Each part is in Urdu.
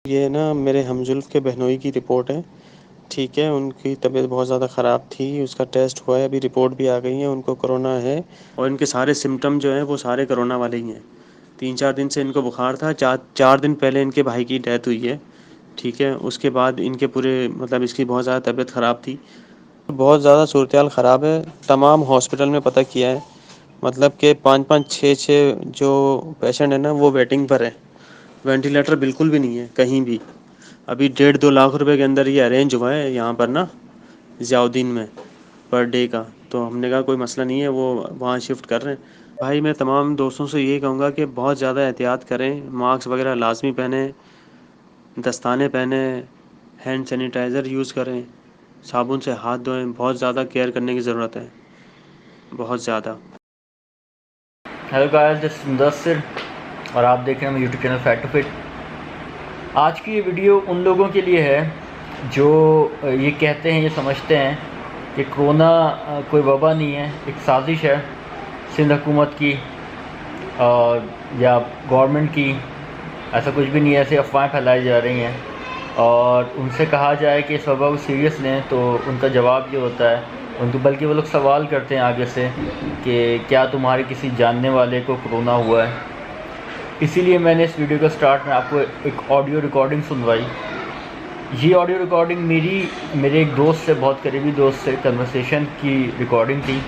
یہ نا میرے ہمزلف کے بہنوئی کی رپورٹ ہے، ٹھیک ہے۔ ان کی طبیعت بہت زیادہ خراب تھی، اس کا ٹیسٹ ہوا ہے، ابھی رپورٹ بھی آ گئی ہے، ان کو کرونا ہے، اور ان کے سارے سمٹم جو ہیں وہ سارے کرونا والے ہی ہیں۔ 3-4 دن سے ان کو بخار تھا، 4 دن پہلے ان کے بھائی کی ڈیتھ ہوئی ہے، ٹھیک ہے۔ اس کے بعد ان کے پورے اس کی بہت زیادہ طبیعت خراب تھی، بہت زیادہ صورتحال خراب ہے۔ تمام ہاسپٹل میں پتہ کیا ہے، کہ 5-5 6-6 جو پیشنٹ ہیں نا وہ ویٹنگ پر ہے، وینٹیلیٹر بالکل بھی نہیں ہے کہیں بھی۔ ابھی 1.5-2 لاکھ روپے کے اندر یہ ارینج ہوا ہے یہاں پر نا ضیاء الدین میں پر ڈے کا، تو ہم نے کہا کوئی مسئلہ نہیں ہے، وہ وہاں شفٹ کر رہے ہیں۔ بھائی میں تمام دوستوں سے یہ کہوں گا کہ بہت زیادہ احتیاط کریں، ماسک وغیرہ لازمی پہنیں، دستانے پہنیں، ہینڈ سینیٹائزر یوز کریں، صابن سے ہاتھ دھوئیں، بہت زیادہ کیئر کرنے کی ضرورت ہے، بہت زیادہ۔ Hello guys, this is Mudassar اور آپ دیکھ رہے ہیں YouTube channel fat to fit. آج کی یہ ویڈیو ان لوگوں کے لیے ہے جو یہ کہتے ہیں، یہ سمجھتے ہیں کہ کرونا کوئی وبا نہیں ہے، ایک سازش ہے سندھ حکومت کی یا گورنمنٹ کی۔ ایسا کچھ بھی نہیں ہے، ایسے افواہیں پھیلائی جا رہی ہیں، اور ان سے کہا جائے کہ اس وبا کو سیریس لیں تو ان کا جواب یہ ہوتا ہے، بلکہ وہ لوگ سوال کرتے ہیں آگے سے کہ کیا تمہارے کسی جاننے والے کو کرونا ہوا ہے۔ اسی لیے میں نے اس ویڈیو کا سٹارٹ میں آپ کو ایک آڈیو ریکارڈنگ سنوائی۔ یہ آڈیو ریکارڈنگ میرے ایک دوست سے، بہت قریبی دوست سے کنورسیشن کی ریکارڈنگ تھی۔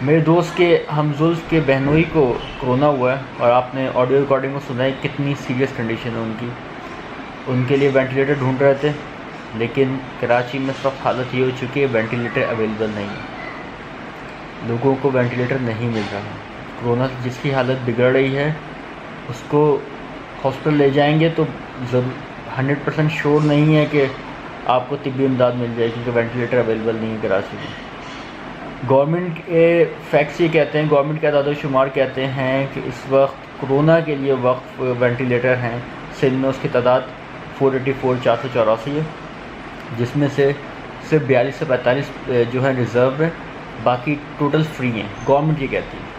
میرے دوست کے ہمزلف کے بہنوئی کو کرونا ہوا ہے، اور آپ نے آڈیو ریکارڈنگ میں سنا ہے کتنی سیریس کنڈیشن ہے ان کی۔ ان کے لیے وینٹیلیٹر ڈھونڈ رہے تھے، لیکن کراچی میں اس وقت حالت یہ ہو چکی ہے وینٹیلیٹر اویلیبل نہیں ہے، لوگوں کو وینٹیلیٹر نہیں مل رہا۔ کرونا سے جس کی حالت بگڑ رہی ہے اس کو ہاسپٹل لے جائیں گے تو 100% شور نہیں ہے کہ آپ کو طبی امداد مل جائے، کیونکہ وینٹیلیٹر اویلیبل نہیں ہے کراچی میں۔ گورنمنٹ کے فیکٹس یہ کہتے ہیں، گورنمنٹ کے اعداد و شمار کہتے ہیں کہ اس وقت کرونا کے لیے وقف وینٹیلیٹر ہیں سندھ میں، اس کی تعداد 484 ہے، جس میں سے صرف 42 سے 45 جو ہے ریزرو ہے، باقی ٹوٹل فری ہیں، گورنمنٹ یہ کہتی ہے۔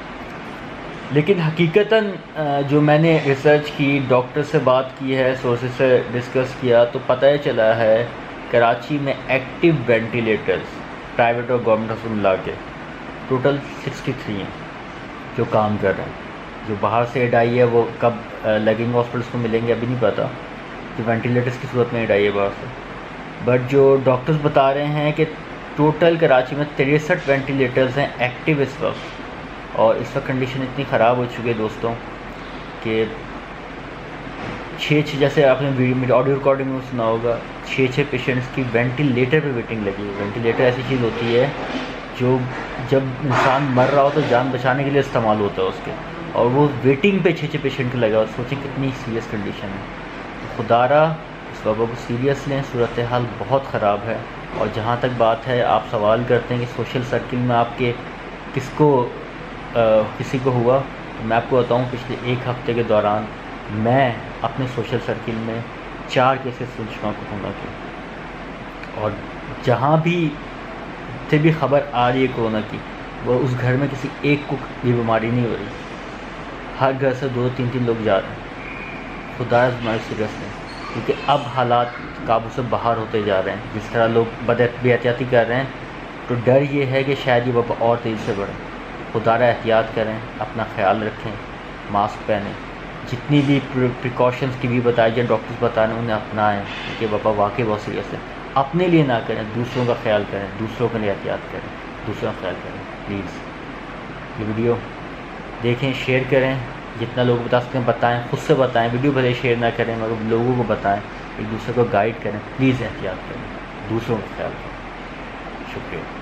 لیکن حقیقتاً جو میں نے ریسرچ کی، ڈاکٹر سے بات کی ہے، سورسز سے ڈسکس کیا، تو پتہ یہ چلا ہے کراچی میں ایکٹیو وینٹیلیٹرز پرائیویٹ اور گورنمنٹ ہاسپٹل ملا کے ٹوٹل 63 ہیں جو کام کر رہے ہیں۔ جو باہر سے ایڈ آئی ہے وہ کب لگنگ ہاسپٹلس کو ملیں گے ابھی نہیں پتہ، کہ وینٹیلیٹرز کی صورت میں ایڈ آئی ہے باہر سے۔ بٹ جو ڈاکٹرز بتا رہے ہیں کہ ٹوٹل کراچی میں 63 وینٹیلیٹرز ہیں ایکٹیو اس وقت، اور اس وقت کنڈیشن اتنی خراب ہو چکی ہے دوستوں کہ 6 جیسے آپ نے میری آڈیو ریکارڈنگ میں سنا ہوگا، 6 پیشنٹس کی وینٹیلیٹر پہ ویٹنگ لگی ہے۔ وینٹیلیٹر ایسی چیز ہوتی ہے جو جب انسان مر رہا ہو تو جان بچانے کے لیے استعمال ہوتا ہے اس کے، اور وہ ویٹنگ پہ 6 پیشنٹ کو لگا، اور سوچیں کتنی سیریس کنڈیشن ہے۔ تو خدا را اس وبا کو سیریس لیں، صورتحال بہت خراب ہے۔ اور جہاں تک بات ہے، آپ سوال کرتے ہیں کہ سوشل سرکل میں آپ کے کسی کو ہوا، تو میں آپ کو بتاؤں پچھلے 1 ہفتے کے دوران میں اپنے سوشل سرکل میں 4 کیسز سن چکا ہوں کرونا کے، اور جہاں بھی سے بھی خبر آ رہی ہے کرونا کی، وہ اس گھر میں کسی ایک کو یہ بیماری نہیں ہو رہی، ہر گھر سے 2-3 لوگ جا رہے ہیں۔ خدا اس بیماری سے سیریس ہے، کیونکہ اب حالات قابو سے باہر ہوتے جا رہے ہیں۔ جس طرح لوگ بے احتیاطی کر رہے ہیں، تو ڈر یہ ہے کہ شاید یہ وبا اور تیزی سے بڑھے۔ خدا را احتیاط کریں، اپنا خیال رکھیں، ماسک پہنیں، جتنی بھی پریکاشنز کی بھی بتائی جائیں، ڈاکٹرز بتا رہے ہیں انہیں اپنائیں، کیونکہ وبا واقعی بہت سیریس ہے۔ اپنے لیے نہ کریں، دوسروں کا خیال کریں، دوسروں کے لیے احتیاط کریں، دوسروں کا خیال کریں پلیز۔ یہ ویڈیو دیکھیں، شیئر کریں، جتنا لوگ بتا سکتے ہیں بتائیں، خود سے بتائیں، ویڈیو بھلے شیئر نہ کریں مگر لوگوں کو بتائیں، ایک دوسرے کو گائیڈ کریں، پلیز احتیاط کریں، دوسروں کا خیال کریں۔ شکریہ۔